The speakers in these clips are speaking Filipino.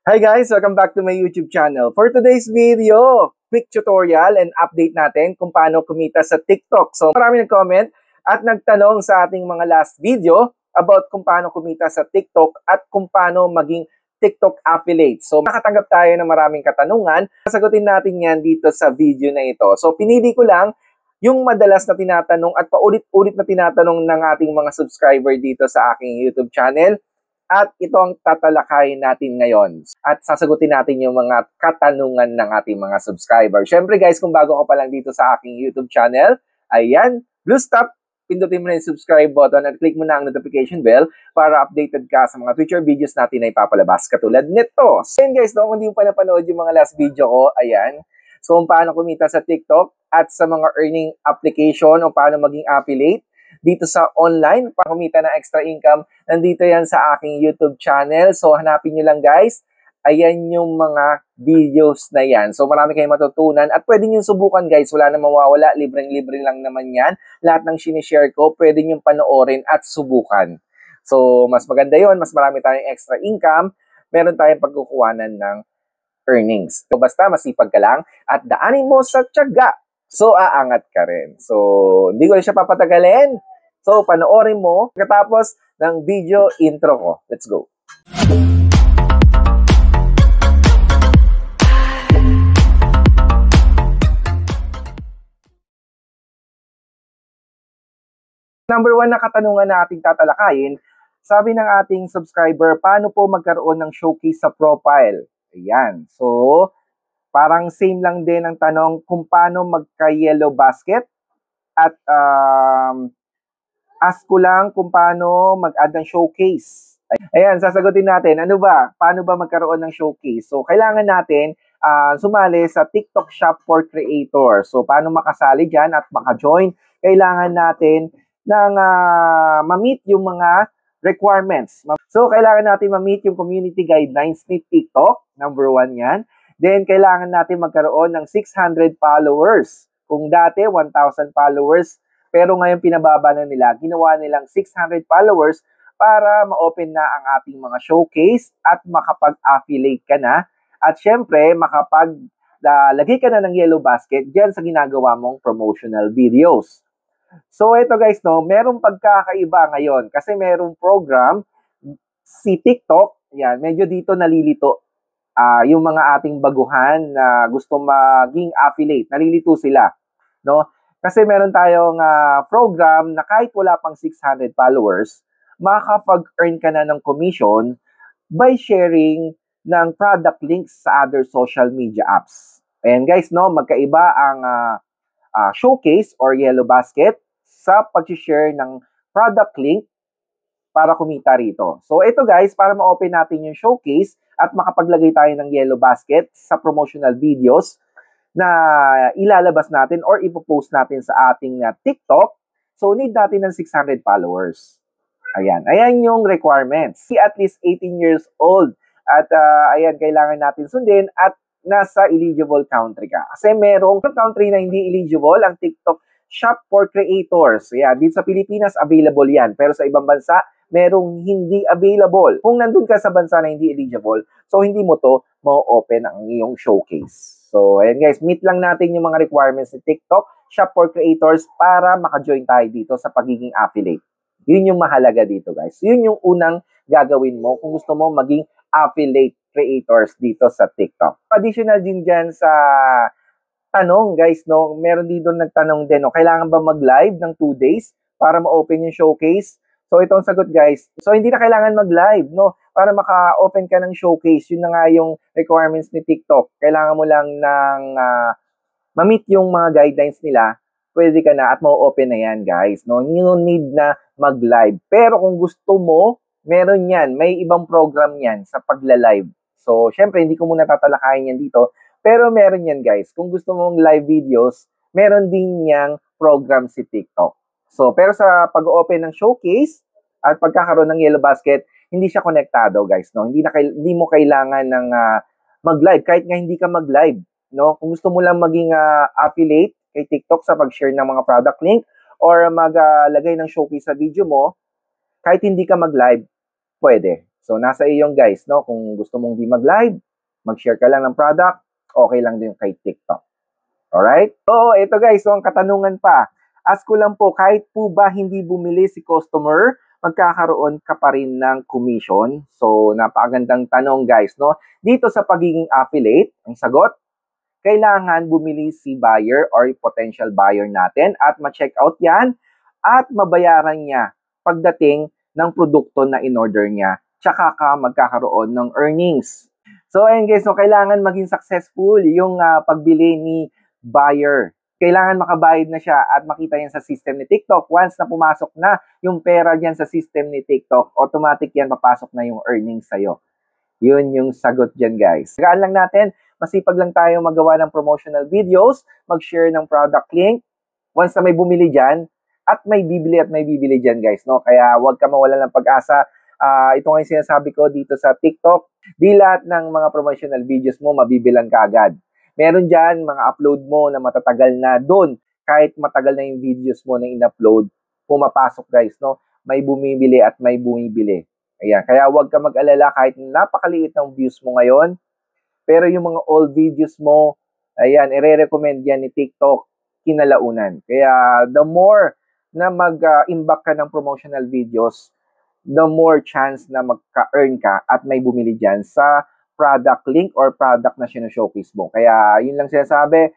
Hi guys! Welcome back to my YouTube channel. For today's video, quick tutorial and update natin kung paano kumita sa TikTok. So marami nag-comment at nagtanong sa ating mga last video about kung paano kumita sa TikTok at kung paano maging TikTok affiliate. So makatanggap tayo ng maraming katanungan. Sasagutin natin yan dito sa video na ito. So pinili ko lang yung madalas na tinatanong at paulit-ulit na tinatanong ng ating mga subscriber dito sa aking YouTube channel. At ito ang tatalakayin natin ngayon. At sasagutin natin yung mga katanungan ng ating mga subscriber. Syempre guys, kung bago ka pa lang dito sa aking YouTube channel, ayan, blue stop, pindutin mo na yung subscribe button at click mo na ang notification bell para updated ka sa mga future videos natin na ipapalabas katulad nito. So yun guys, kung hindi mo pa napanood yung mga last video ko, ayan. So kung paano kumita sa TikTok at sa mga earning application o paano maging affiliate dito sa online, para kumita ng extra income, nandito yan sa aking YouTube channel. So, hanapin nyo lang guys. Ayan yung mga videos na yan. So, marami kayong matutunan at pwede nyo subukan guys. Wala na mawawala. Libreng-libre lang naman yan. Lahat ng sinishare ko, pwede nyo panoorin at subukan. So, mas maganda yon, mas marami tayong extra income. Meron tayong pagkukuhanan ng earnings. So, basta masipag ka lang at daanin mo sa tiyaga. So, aangat ka rin. So, hindi ko siya papatagalin. So, panoorin mo pagkatapos ng video intro ko. Let's go. Number 1 na katanungan na ating tatalakayin, sabi ng ating subscriber, paano po magkaroon ng showcase sa profile? Ayan. So, parang same lang din ang tanong kung paano magka-yellow basket at ask ko lang kung paano mag-add ng showcase. Ayan, sasagutin natin. Ano ba? Paano ba magkaroon ng showcase? So, kailangan natin sumali sa TikTok Shop for Creators. So, paano makasali dyan at maka-join? Kailangan natin ng ma-meet yung mga requirements. So, kailangan natin ma-meet yung community guidelines ni TikTok. Number 1 yan. Then, kailangan natin magkaroon ng 600 followers. Kung dati, 1,000 followers, pero ngayon pinababa na nila, ginawa nilang 600 followers para ma-open na ang ating mga showcase at makapag-affiliate ka na. At syempre, lagay ka na ng yellow basket dyan sa ginagawa mong promotional videos. So, ito guys, no, merong pagkakaiba ngayon kasi merong program, si TikTok, yan, medyo dito nalilito. Yung mga ating baguhan na gusto maging affiliate, nalilito sila, no? Kasi meron tayong program na kahit wala pang 600 followers, makakapag-earn ka na ng commission by sharing ng product links sa other social media apps. Ayan guys, no, magkaiba ang showcase or yellow basket sa pag-share ng product link para kumita rito. So ito guys, para ma-open natin yung showcase at makapaglagay tayo ng yellow basket sa promotional videos na ilalabas natin or ipopost natin sa ating TikTok, so need natin ng 600 followers. Ayan. Ayan yung requirements. At least 18 years old. At ayan, kailangan natin sundin at nasa eligible country ka. Kasi merong country na hindi eligible, ang TikTok Shop for Creators. Ayan, dito sa Pilipinas, available yan. Pero sa ibang bansa, merong hindi available. Kung nandun ka sa bansa na hindi eligible, so hindi mo to ma-open ang iyong showcase. So, ayan guys, meet lang natin yung mga requirements ni TikTok Shop for Creators para maka-join tayo dito sa pagiging affiliate. Yun yung mahalaga dito guys. Yun yung unang gagawin mo kung gusto mo maging affiliate creators dito sa TikTok. Additional din dyan sa tanong guys, no, meron dito nagtanong din, no, kailangan ba mag-live ng 2 days para ma-open yung showcase? So, itong sagot guys. So, hindi na kailangan mag-live, no? Para maka-open ka ng showcase. Yun na nga yung requirements ni TikTok. Kailangan mo lang ng ma-meet yung mga guidelines nila. Pwede ka na at ma-open na yan, guys. No? You need na mag-live. Pero kung gusto mo, meron yan. May ibang program yan sa pagla-live. So, syempre, hindi ko muna tatalakayin yan dito. Pero meron yan, guys. Kung gusto mong live videos, meron din yang program si TikTok. So, pero sa pag-open ng showcase at pagkakaroon ng yellow basket, hindi siya konektado, guys, no? Hindi mo kailangan ng mag-live kahit nga hindi ka mag-live, no? Kung gusto mo lang maging affiliate kay TikTok sa pag-share ng mga product link or maglagay ng showcase sa video mo, kahit hindi ka mag-live, pwede. So, nasa iyo guys, no? Kung gusto mong di mag-live, mag-share ka lang ng product, okay lang din kay TikTok. Alright? So, ito guys, so ang katanungan pa. Ask ko lang po, kahit po ba hindi bumili si customer, magkakaroon ka pa rin ng commission? So, napakagandang tanong guys, no? Dito sa pagiging affiliate, ang sagot, kailangan bumili si buyer or potential buyer natin at ma-check out yan at mabayaran niya pagdating ng produkto na in-order niya. Tsaka ka magkakaroon ng earnings. So, ayun guys, so kailangan maging successful yung pagbili ni buyer. Kailangan makabayad na siya at makita yan sa system ni TikTok. Once na pumasok na yung pera dyan sa system ni TikTok, automatic yan papasok na yung earnings sa'yo. Yun yung sagot dyan guys. Tagaan lang natin, masipag lang tayo magawa ng promotional videos, mag-share ng product link. Once na may bumili dyan, at may bibili dyan guys. No? Kaya huwag ka mawala ng pag-asa. Ito nga yung sinasabi ko dito sa TikTok. Di lahat ng mga promotional videos mo mabibilan ka agad. Meron dyan mga upload mo na matatagal na doon. Kahit matagal na yung videos mo na in-upload, pumapasok guys. No? May bumibili at may bumibili. Ayan. Kaya huwag ka mag-alala kahit napakaliit ng views mo ngayon. Pero yung mga old videos mo, ayan, i-recommend yan ni TikTok kinalaunan. Kaya the more na mag-imbak ka ng promotional videos, the more chance na magka-earn ka at may bumili dyan sa product link or product na sinashowcase mo. Kaya yun lang sinasabi,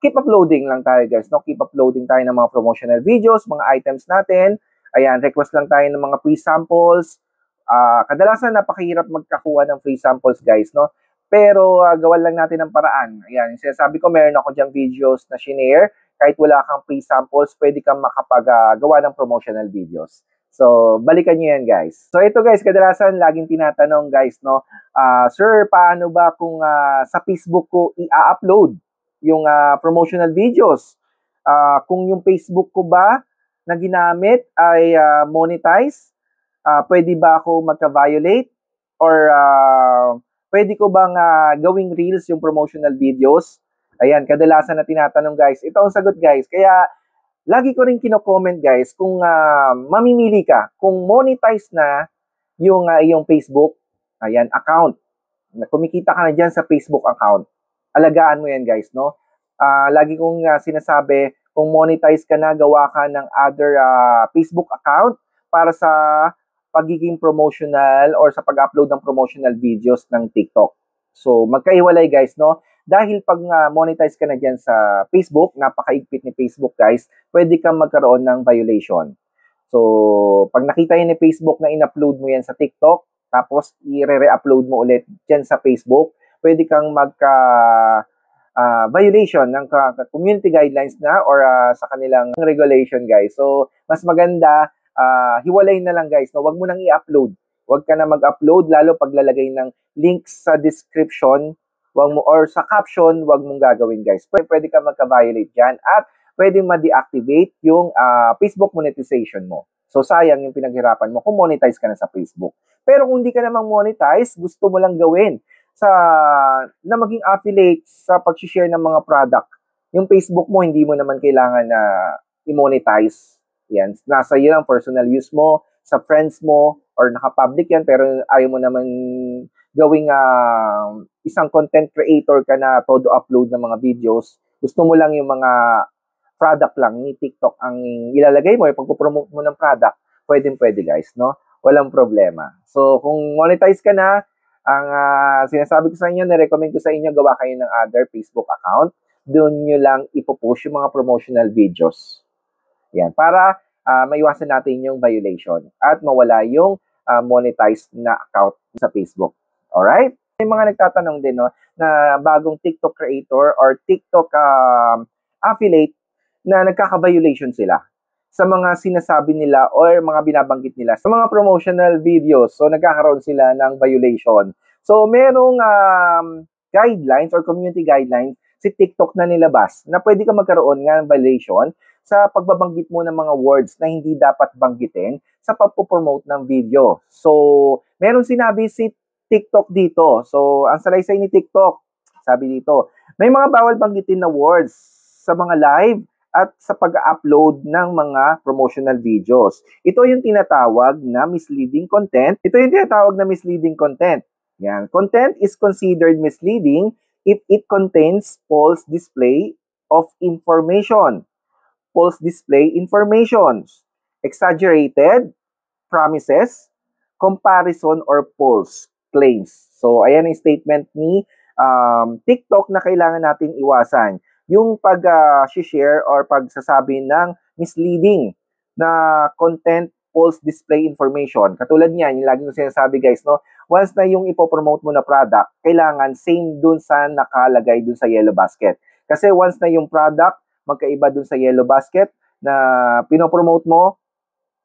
keep uploading lang tayo guys. No? Keep uploading tayo ng mga promotional videos, mga items natin. Ayan, request lang tayo ng mga free samples. Kadalasan napakahirap magkakuha ng free samples guys. No? Pero gawan lang natin ng paraan. Ayan, sinasabi ko meron ako dyan videos na shinare. Kahit wala kang free samples, pwede kang makapagawa ng promotional videos. So, balikan nyo yan, guys. So, ito guys, kadalasan laging tinatanong, guys, no? Sir, paano ba kung sa Facebook ko i-upload yung promotional videos? Kung yung Facebook ko ba na ginamit ay monetize, pwede ba ako magka-violate? Or pwede ko bang gawing reels yung promotional videos? Ayan, kadalasan na tinatanong, guys. Ito ang sagot, guys. Kaya, lagi ko rin kino-comment guys kung mamimili ka, kung monetize na yung iyong Facebook, ayan, account. Kumikita ka na dyan sa Facebook account. Alagaan mo yan guys, no? Lagi kong sinasabi, kung monetize ka na, gawa ka ng other Facebook account para sa pagiging promotional or sa pag-upload ng promotional videos ng TikTok. So, magkaiwalay guys, no? Dahil pag monetize ka na dyan sa Facebook, napakaigpit ni Facebook guys, pwede kang magkaroon ng violation. So, pag nakita yun ni Facebook na in-upload mo yan sa TikTok, tapos i-re-upload mo ulit dyan sa Facebook, pwede kang violation ng community guidelines na or sa kanilang regulation guys. So, mas maganda, hiwalay na lang guys. No? Huwag mo nang i-upload. Huwag ka na mag-upload, lalo paglalagay ng links sa description, wag mo, or sa caption, wag mong gagawin guys. Pwede ka magka-violate dyan at pwede ma-deactivate yung Facebook monetization mo. So sayang yung pinaghirapan mo kung monetize ka na sa Facebook. Pero kung hindi ka namang monetize, gusto mo lang gawin na maging affiliate sa pag-share ng mga product. Yung Facebook mo, hindi mo naman kailangan na i-monetize. Yan, nasa iyo lang, personal use mo, sa friends mo, or naka-public yan, pero ayaw mo naman gawing isang content creator ka na todo upload ng mga videos, gusto mo lang yung mga product lang ni TikTok ang ilalagay mo, yung pagpo-promote mo ng product, pwede guys, no? Walang problema. So, kung monetize ka na, ang sinasabi ko sa inyo, na-recommend ko sa inyo, gawa kayo ng other Facebook account, doon nyo lang ipopost yung mga promotional videos. Yan, para maiwasan natin yung violation at mawala yung monetized na account sa Facebook. Alright? May mga nagtatanong din no, na bagong TikTok creator or TikTok affiliate na nagkaka-violation sila sa mga sinasabi nila or mga binabanggit nila sa mga promotional videos. So, nagkakaroon sila ng violation. So, merong guidelines or community guidelines si TikTok na nilabas na pwede ka magkaroon nga ng violation sa pagbabanggit mo ng mga words na hindi dapat banggitin sa pagpo-promote ng video. So, meron sinabi si TikTok dito. So, ang salaysay ni TikTok, sabi dito, may mga bawal banggitin na words sa mga live at sa pag-upload ng mga promotional videos. Ito yung tinatawag na misleading content. Yan. Content is considered misleading if it contains false display informations, exaggerated promises, comparison, or false claims. So, ayan ang statement ni TikTok na kailangan nating iwasan. Yung pag-share or pagsasabi ng misleading na content, false display information. Katulad niyan, yung lagi ko sinasabi guys, no? Once na yung ipopromote mo na product, kailangan same dun sa nakalagay dun sa yellow basket. Kasi once na yung product, magkaiba dun sa yellow basket na pinopromote mo,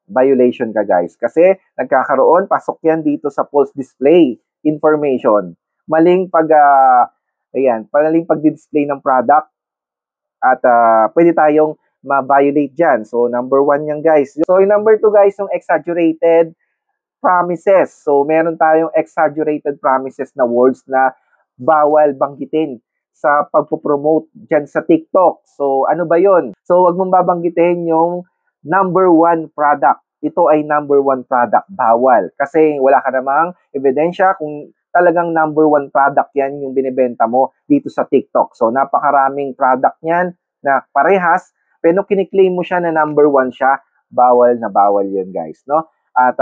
violation ka guys. Kasi nagkakaroon, pasok yan dito sa false display information. Maling pag-display ng product at pwede tayong ma-violate dyan. So, number 1 yan guys. So, yung number 2 guys, yung exaggerated promises. So, meron tayong exaggerated promises na words na bawal banggitin sa pagpo-promote dyan sa TikTok. So, ano ba yon? So, wag mong babanggitin yung number 1 product. Ito ay number 1 product. Bawal. Kasi wala ka namang ebidensya kung talagang number 1 product yan yung binibenta mo dito sa TikTok. So, napakaraming product yan na parehas, pero kiniklaim mo siya na number 1 siya, bawal na bawal yun guys, no? At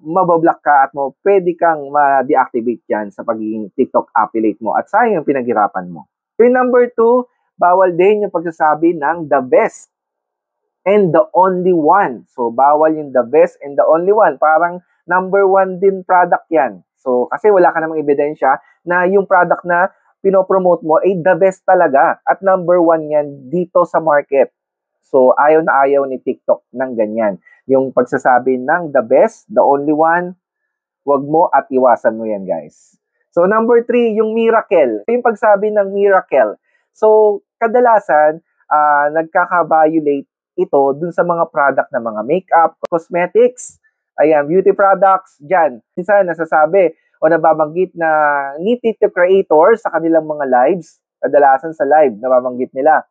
mabablock ka at pwede kang ma-deactivate yan sa pagiging TikTok affiliate mo at sayang yung pinaghirapan mo. Yung number 2, bawal din yung pagsasabi ng the best and the only one. So, bawal yung the best and the only one. Parang number 1 din product yan. So, kasi wala ka namang ebidensya na yung product na pinopromote mo ay the best talaga at number 1 yan dito sa market. So, ayaw na ayaw ni TikTok ng ganyan. Yung pagsasabi ng the best, the only one, wag mo at iwasan mo yan guys. So, number 3, yung miracle. Yung pagsabi ng miracle. So, kadalasan, nagkaka-violate ito dun sa mga product na mga makeup, cosmetics, ayan, beauty products, dyan. Minsan nasasabi o nababanggit na ni TikTok creators sa kanilang mga lives, kadalasan sa live, nababanggit nila.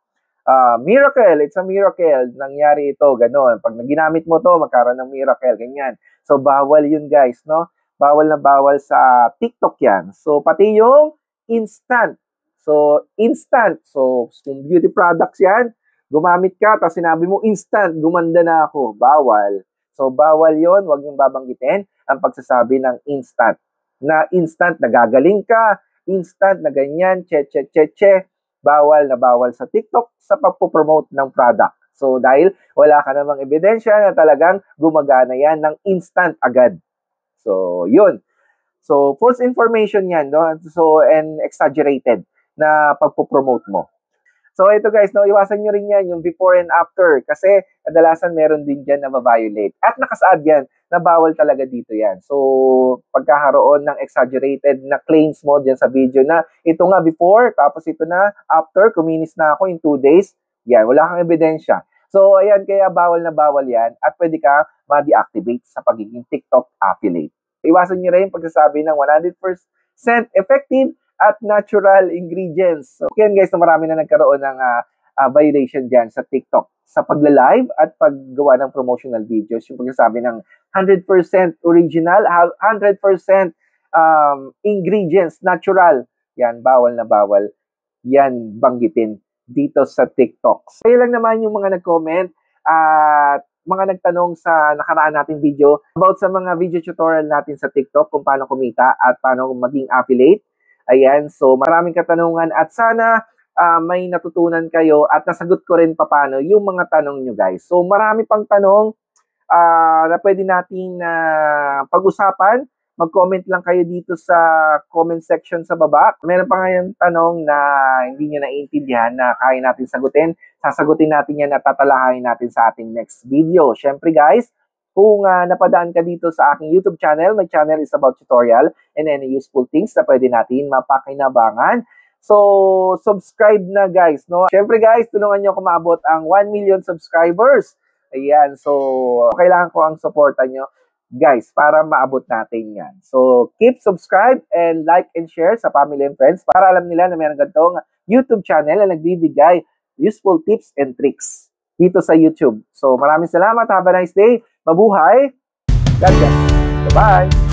Miracle, it's a miracle, nangyari ito, gano'n. Pag ginamit mo to, magkaroon ng miracle, ganyan. So, bawal yun guys, no? Bawal na bawal sa TikTok yan. So, pati yung instant. So, kung beauty products yan, gumamit ka, tapos sinabi mo, instant, gumanda na ako. Bawal. So, bawal yon, wag yung babanggitin ang pagsasabi ng instant. Na instant, nagagaling ka, instant, na ganyan, che. Bawal na bawal sa TikTok sa pagpo-promote ng product. So, dahil wala ka namang ebidensya na talagang gumagana yan ng instant agad. So, yun. So, false information yan, no? So, and exaggerated na pagpo-promote mo. So, ito guys, no, iwasan nyo rin yan, yung before and after. Kasi, kadalasan meron din dyan na ma-violate. At nakasaad yan, na bawal talaga dito yan. So, pagkakaroon ng exaggerated na claims mo dyan sa video na, ito nga before, tapos ito na after, kuminis na ako in 2 days, yan, wala kang ebidensya. So, ayan, kaya bawal na bawal yan, at pwede ka ma-deactivate sa pagiging TikTok affiliate. Iwasan nyo rin yung pagsasabi ng 100% effective at natural ingredients. So, yan guys, na marami na nagkaroon ng violation dyan sa TikTok sa pagla-live at paggawa ng promotional videos. Yung pagsasabi ng 100% original, 100% ingredients, natural. Yan, bawal na bawal. Yan, banggitin dito sa TikTok. So, yun lang naman yung mga nag-comment at mga nagtanong sa nakaraan nating video about sa mga video tutorial natin sa TikTok kung paano kumita at paano maging affiliate. Ayan, so maraming katanungan at sana may natutunan kayo at nasagot ko rin paano yung mga tanong nyo guys. So marami pang tanong na pwede nating pag-usapan. Mag-comment lang kayo dito sa comment section sa baba. Meron pa ngayon tanong na hindi nyo naiintindihan na kaya natin sagutin. Sasagutin natin yan at tatalahayin natin sa ating next video. Syempre guys, kung napadaan ka dito sa aking YouTube channel, my channel is about tutorial and any useful things na pwede natin mapakinabangan. So, subscribe na guys, no? Siyempre guys, tulungan nyo ako maabot ang 1 million subscribers. Ayan, so kailangan ko ang suporta nyo guys para maabot natin yan. So, keep subscribe and like and share sa family and friends para alam nila na mayroon ganitong YouTube channel na nagbibigay useful tips and tricks dito sa YouTube. So maraming salamat. Have a nice day. Mabuhay. God bless. Bye-bye.